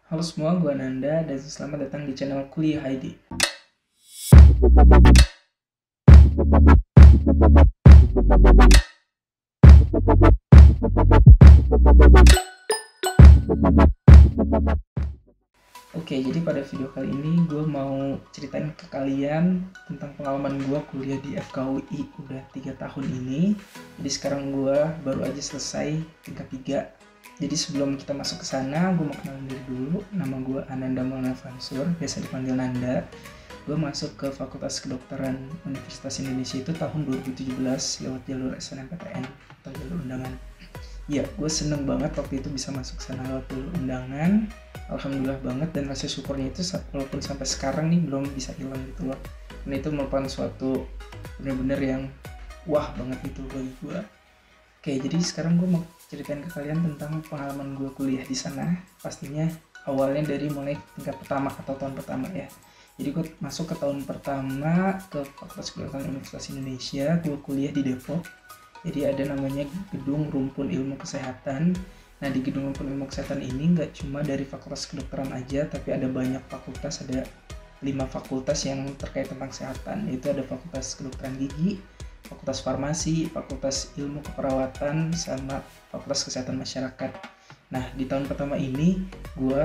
Halo semua, gue Ananda dan selamat datang di channel Kuliah ID. Oke, jadi pada video kali ini gue mau ceritain ke kalian tentang pengalaman gue kuliah di FKUI udah 3 tahun ini. Jadi sekarang gue baru aja selesai tingkat 3. Jadi sebelum kita masuk ke sana, gue mau kenalin diri dulu. Nama gue Ananda Maulana Fansur, biasa dipanggil Nanda. Gue masuk ke Fakultas Kedokteran Universitas Indonesia itu tahun 2017 lewat jalur SNMPTN atau jalur undangan. Ya, gue seneng banget waktu itu bisa masuk sana lewat jalur undangan. Alhamdulillah banget, dan rasa syukurnya itu walaupun sampai sekarang nih belum bisa hilang gitu loh. Dan itu merupakan suatu bener-bener yang wah banget gitu bagi gue. Oke, jadi sekarang gue mau ceritain ke kalian tentang pengalaman gue kuliah di sana. Pastinya awalnya dari mulai tingkat pertama atau tahun pertama ya. Jadi gue masuk ke tahun pertama ke Fakultas Kedokteran Universitas Indonesia. Gue kuliah di Depok. Jadi ada namanya Gedung Rumpun Ilmu Kesehatan. Nah, di Gedung Rumpun Ilmu Kesehatan ini nggak cuma dari Fakultas Kedokteran aja, tapi ada banyak fakultas, ada 5 fakultas yang terkait tentang kesehatan. Yaitu ada Fakultas Kedokteran Gigi, Fakultas Farmasi, Fakultas Ilmu Keperawatan, sama Fakultas Kesehatan Masyarakat. Nah, di tahun pertama ini gue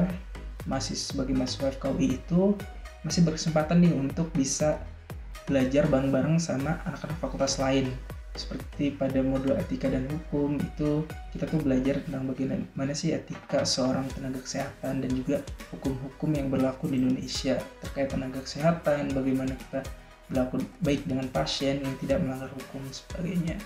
masih sebagai mahasiswa FKUI itu masih berkesempatan nih untuk bisa belajar bareng-bareng sama anak-anak fakultas lain. Seperti pada modul etika dan hukum itu kita tuh belajar tentang bagaimana sih etika seorang tenaga kesehatan dan juga hukum-hukum yang berlaku di Indonesia terkait tenaga kesehatan, bagaimana kita berlaku baik dengan pasien yang tidak melanggar hukum dan sebagainya.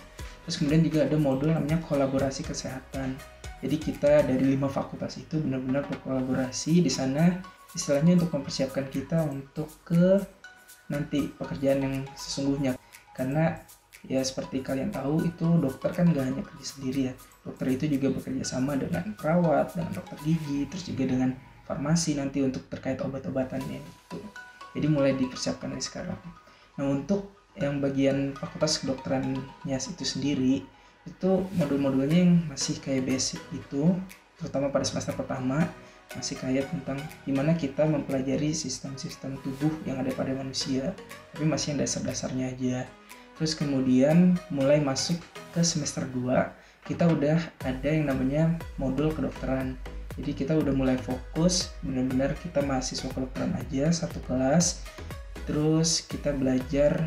Terus kemudian juga ada modul namanya kolaborasi kesehatan. Jadi kita dari 5 fakultas itu benar-benar berkolaborasi di sana, istilahnya untuk mempersiapkan kita untuk ke nanti pekerjaan yang sesungguhnya. Karena ya seperti kalian tahu itu dokter kan gak hanya kerja sendiri ya. Dokter itu juga bekerja sama dengan perawat, dengan dokter gigi, terus juga dengan farmasi nanti untuk terkait obat-obatannya gitu. Jadi mulai dipersiapkan dari sekarang. Nah, untuk yang bagian fakultas kedokterannya itu sendiri, itu modul-modulnya yang masih kayak basic gitu, terutama pada semester pertama masih kayak tentang gimana kita mempelajari sistem-sistem tubuh yang ada pada manusia, tapi masih yang dasar-dasarnya aja. Terus kemudian mulai masuk ke semester 2, kita udah ada yang namanya modul kedokteran. Jadi kita udah mulai fokus, benar-benar kita mahasiswa kedokteran aja, satu kelas. Terus kita belajar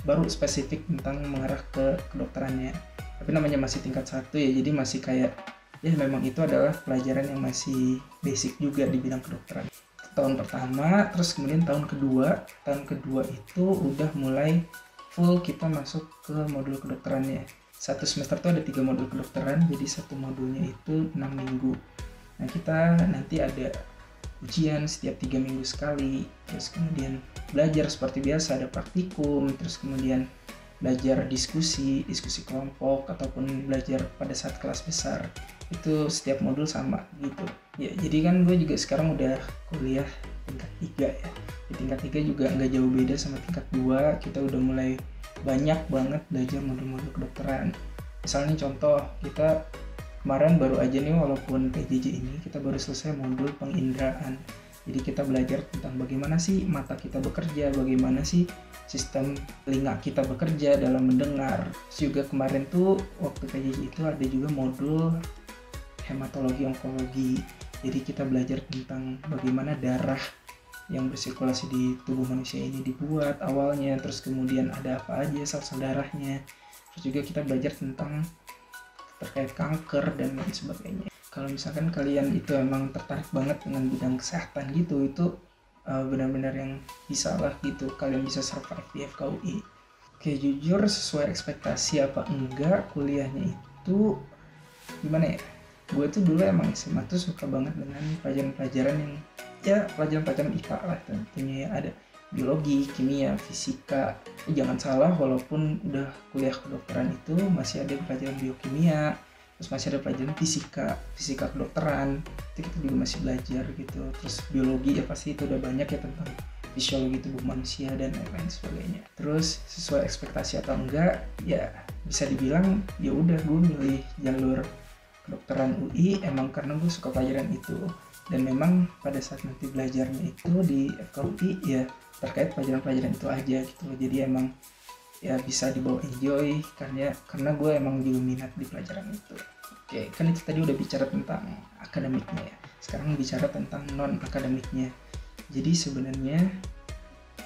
baru spesifik tentang mengarah ke kedokterannya. Tapi namanya masih tingkat 1 ya, jadi masih kayak ya memang itu adalah pelajaran yang masih basic juga di bidang kedokteran. Tahun pertama, terus kemudian tahun kedua itu udah mulai full kita masuk ke modul kedokterannya. Satu semester tuh ada 3 modul kedokteran, jadi satu modulnya itu 6 minggu. Nah, kita nanti ada ujian setiap 3 minggu sekali, terus kemudian belajar seperti biasa, ada praktikum, terus kemudian belajar diskusi kelompok, ataupun belajar pada saat kelas besar. Itu setiap modul sama gitu ya. Jadi kan gue juga sekarang udah kuliah tingkat 3 ya. Di tingkat 3 juga nggak jauh beda sama tingkat 2. Kita udah mulai banyak banget belajar modul-modul kedokteran. Misalnya contoh, kita kemarin baru aja nih, walaupun PJJ ini kita baru selesai modul penginderaan. Jadi kita belajar tentang bagaimana sih mata kita bekerja, bagaimana sih sistem telinga kita bekerja dalam mendengar. Terus juga kemarin tuh waktu PJJ itu ada juga modul hematologi onkologi. Jadi kita belajar tentang bagaimana darah yang bersirkulasi di tubuh manusia ini dibuat awalnya, terus kemudian ada apa aja sel-sel darahnya. Terus juga kita belajar tentang terkait kanker dan lain sebagainya. Kalau misalkan kalian itu emang tertarik banget dengan bidang kesehatan gitu, itu benar-benar yang bisa lah gitu, kalian bisa survive di FKUI. Oke, jujur sesuai ekspektasi apa enggak kuliahnya itu gimana ya? Gue tuh dulu emang SMA tuh suka banget dengan pelajaran-pelajaran yang ya pelajaran-pelajaran IPA lah tentunya ya. Ada biologi, kimia, fisika. Jangan salah, walaupun udah kuliah kedokteran itu masih ada pelajaran biokimia, terus masih ada pelajaran fisika kedokteran, itu kita juga masih belajar gitu. Terus biologi ya pasti itu udah banyak ya tentang fisiologi tubuh manusia dan lain-lain sebagainya. Terus sesuai ekspektasi atau enggak, ya bisa dibilang ya udah gue milih jalur kedokteran UI emang karena gue suka pelajaran itu. Dan memang pada saat nanti belajarnya itu di FKUI ya terkait pelajaran-pelajaran itu aja gitu loh. Jadi emang ya bisa dibawa enjoy karena gue emang juga minat di pelajaran itu. Oke, kan itu tadi udah bicara tentang akademiknya ya. Sekarang bicara tentang non akademiknya. Jadi sebenarnya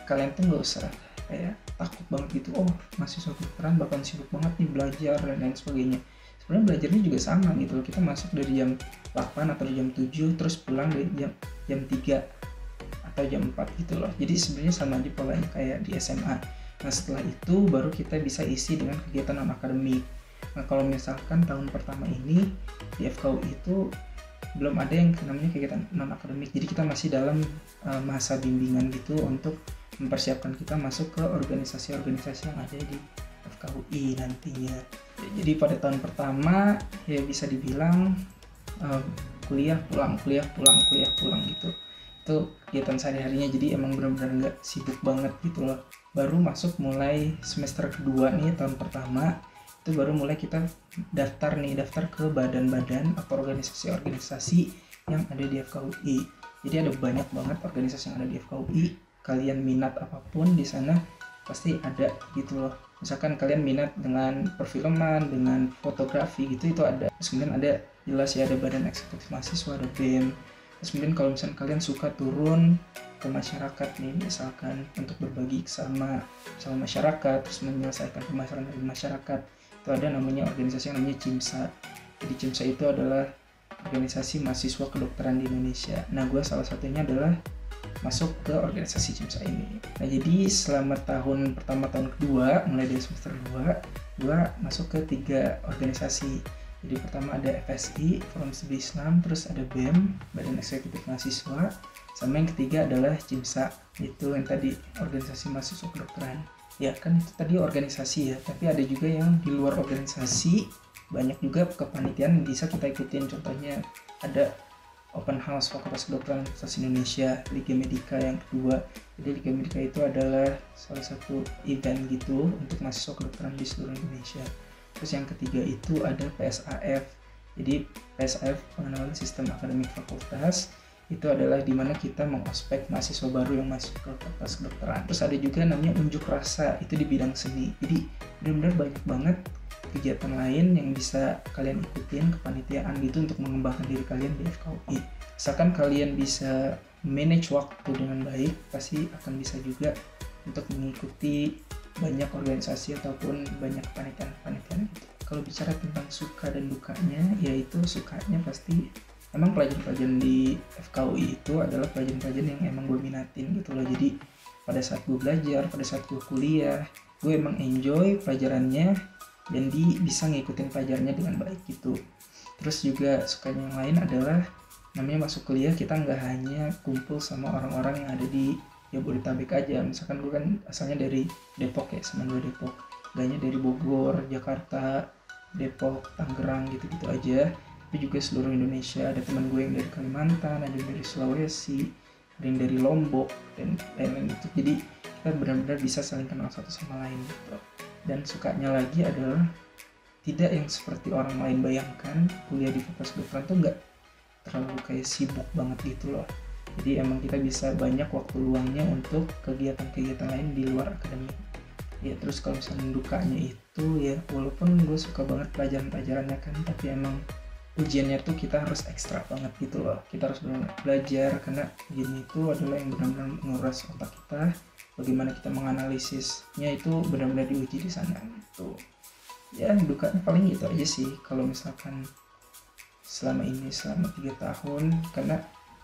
kalian tuh nggak usah kayak takut banget gitu, oh mahasiswa kedokteran bakal sibuk banget nih belajar dan lain sebagainya. Sebenarnya belajarnya juga sama gitu loh. Kita masuk dari jam 8 atau jam 7 terus pulang dari jam 3 atau jam 4 gitu loh. Jadi sebenarnya sama aja polanya kayak di SMA. Nah setelah itu baru kita bisa isi dengan kegiatan non akademik. Nah kalau misalkan tahun pertama ini di FKUI itu belum ada yang namanya kegiatan non akademik, jadi kita masih dalam masa bimbingan gitu untuk mempersiapkan kita masuk ke organisasi-organisasi yang ada di FKUI nantinya. Jadi pada tahun pertama ya bisa dibilang kuliah pulang gitu. Itu kegiatan sehari-harinya, jadi emang benar-benar nggak sibuk banget gitu loh. Baru masuk mulai semester kedua nih tahun pertama itu baru mulai kita daftar ke badan-badan atau organisasi-organisasi yang ada di FKUI. Jadi ada banyak banget organisasi yang ada di FKUI. Kalian minat apapun di sana pasti ada gitu loh. Misalkan kalian minat dengan perfilman, dengan fotografi gitu, itu ada. Terus kemudian ada jelas ya, ada badan eksekutif mahasiswa, ada BEM. Terus kemudian kalau misalkan kalian suka turun ke masyarakat nih, misalkan untuk berbagi sama masyarakat, terus menyelesaikan permasalahan dari masyarakat, itu ada namanya organisasi yang namanya CIMSA. Jadi CIMSA itu adalah organisasi mahasiswa kedokteran di Indonesia. Nah gue salah satunya adalah masuk ke organisasi CIMSA ini. Nah jadi selama tahun pertama, tahun kedua, mulai dari semester 2, gue masuk ke 3 organisasi. Jadi pertama ada FSI, Forum Studi Islam, terus ada BEM, Badan Eksekutif Mahasiswa, sama yang ketiga adalah CIMSA, itu yang tadi organisasi mahasiswa kedokteran. Ya kan itu tadi organisasi ya, tapi ada juga yang di luar organisasi, banyak juga kepanitiaan yang bisa kita ikutin. Contohnya ada Open House Fakultas Kedokteran Universitas Indonesia, Liga Medika yang kedua. Jadi Liga Medika itu adalah salah satu event gitu untuk mahasiswa kedokteran di seluruh Indonesia. Terus yang ketiga itu ada PSAF. Jadi PSAF, pengenalan sistem akademik fakultas, itu adalah dimana kita mengospek mahasiswa baru yang masuk ke fakultas kedokteran. Terus ada juga namanya unjuk rasa, itu di bidang seni. Jadi benar-benar banyak banget kegiatan lain yang bisa kalian ikutin, kepanitiaan gitu untuk mengembangkan diri kalian di FKUI. Asalkan kalian bisa manage waktu dengan baik, pasti akan bisa juga untuk mengikuti banyak organisasi ataupun banyak panitiaan gitu. Kalau bicara tentang suka dan dukanya, yaitu sukanya pasti emang pelajaran-pelajaran di FKUI itu adalah pelajaran-pelajaran yang emang gue minatin gitu loh. Jadi pada saat gue belajar, pada saat gue kuliah, gue emang enjoy pelajarannya dan bisa ngikutin pelajarannya dengan baik gitu. Terus juga sukanya yang lain adalah namanya masuk kuliah, kita nggak hanya kumpul sama orang-orang yang ada di Jabodetabek aja. Misalkan gue kan asalnya dari Depok ya, Semen Depok, gaknya dari Bogor, Jakarta, Depok, Tangerang gitu-gitu aja, tapi juga seluruh Indonesia. Ada teman gue yang dari Kalimantan, ada yang dari Sulawesi, ada yang dari Lombok dan lain-lain itu. Jadi kita benar-benar bisa saling kenal satu sama lain gitu. Dan sukanya lagi adalah tidak yang seperti orang lain bayangkan, kuliah di fakultas kedokteran tuh nggak terlalu kayak sibuk banget gitu loh. Jadi emang kita bisa banyak waktu luangnya untuk kegiatan-kegiatan lain di luar akademik. Ya terus kalau misalnya dukanya itu ya, walaupun gue suka banget pelajaran-pelajarannya kan, tapi emang ujiannya tuh kita harus ekstra banget gitu loh. Kita harus benar-benar belajar karena ujian itu adalah yang benar-benar menguras otak kita. Bagaimana kita menganalisisnya itu benar-benar diuji di sana gitu. Ya dukanya paling gitu aja sih kalau misalkan selama 3 tahun, karena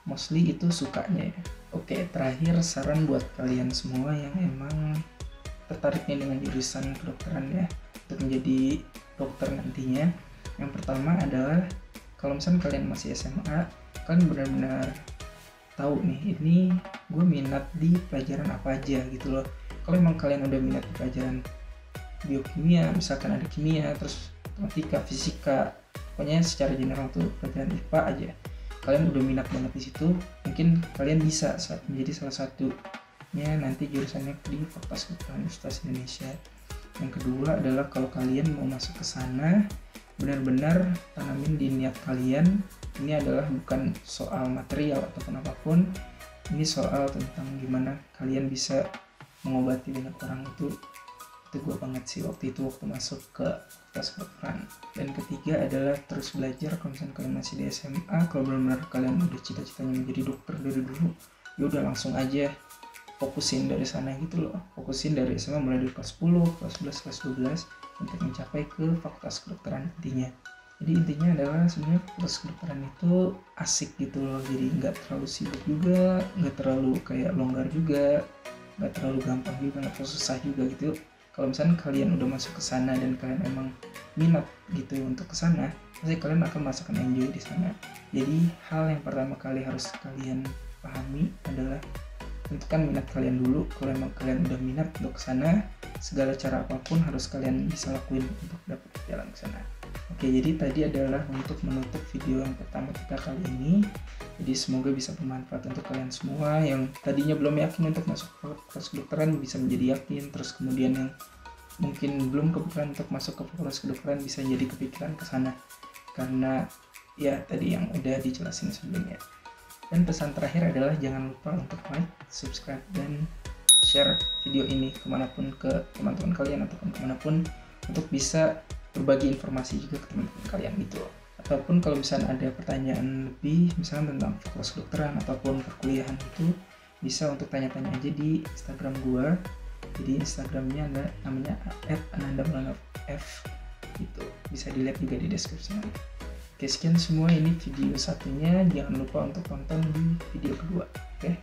mostly itu sukanya ya. Oke, terakhir saran buat kalian semua yang emang tertariknya dengan jurusan kedokteran ya, untuk menjadi dokter nantinya. Yang pertama adalah kalau misalnya kalian masih SMA, kalian benar-benar tahu nih, ini gue minat di pelajaran apa aja gitu loh. Kalau emang kalian udah minat di pelajaran biokimia, misalkan ada kimia, terus matematika, fisika, pokoknya secara general tuh pelajaran IPA aja, kalian udah minat banget di situ, mungkin kalian bisa menjadi salah satunya nanti jurusannya di Fakultas Kedokteran Universitas Indonesia. Yang kedua adalah kalau kalian mau masuk ke sana, benar-benar tanamin di niat kalian. Ini adalah bukan soal material ataupun apapun, ini soal tentang gimana kalian bisa mengobati banyak orang. Itu gue banget sih waktu masuk ke fakultas kedokteran. Dan ketiga adalah terus belajar. Kalau misalnya kalian masih di SMA, kalau benar-benar kalian udah cita-citanya menjadi dokter dari dulu, ya udah langsung aja fokusin dari sana gitu loh. Fokusin dari SMA mulai dari kelas 10, kelas 11, kelas 12 untuk mencapai ke fakultas kedokteran intinya. Jadi intinya adalah sebenarnya fakultas kedokteran itu asik gitu loh. Jadi nggak terlalu sibuk juga, nggak terlalu kayak longgar juga, nggak terlalu gampang juga, nggak terlalu susah juga gitu. Kalau misalnya kalian udah masuk ke sana dan kalian emang minat gitu untuk ke sana, pasti kalian akan merasakan enjoy di sana. Jadi hal yang pertama kali harus kalian pahami adalah tentukan minat kalian dulu. Kalau emang kalian udah minat untuk ke sana, segala cara apapun harus kalian bisa lakuin untuk dapat jalan ke sana. Oke, jadi tadi adalah untuk menutup video yang pertama kita kali ini. Jadi semoga bisa bermanfaat untuk kalian semua yang tadinya belum yakin untuk masuk fakultas kedokteran bisa menjadi yakin, terus kemudian yang mungkin belum kepikiran untuk masuk ke fakultas kedokteran bisa jadi kepikiran ke sana karena ya tadi yang udah dijelasin sebelumnya. Dan pesan terakhir adalah jangan lupa untuk like, subscribe, dan share video ini kemanapun ke teman-teman kalian ataupun kemanapun untuk bisa berbagi informasi juga ke teman-teman kalian gitu. Ataupun kalau misalnya ada pertanyaan lebih misalnya tentang fakultas kedokteran ataupun perkuliahan itu bisa untuk tanya-tanya aja di Instagram gua. Jadi Instagramnya ada namanya @anandamaulanaF gitu. Bisa dilihat juga di deskripsi. Oke, sekian semua, ini video satunya. Jangan lupa untuk tonton di video kedua. Oke.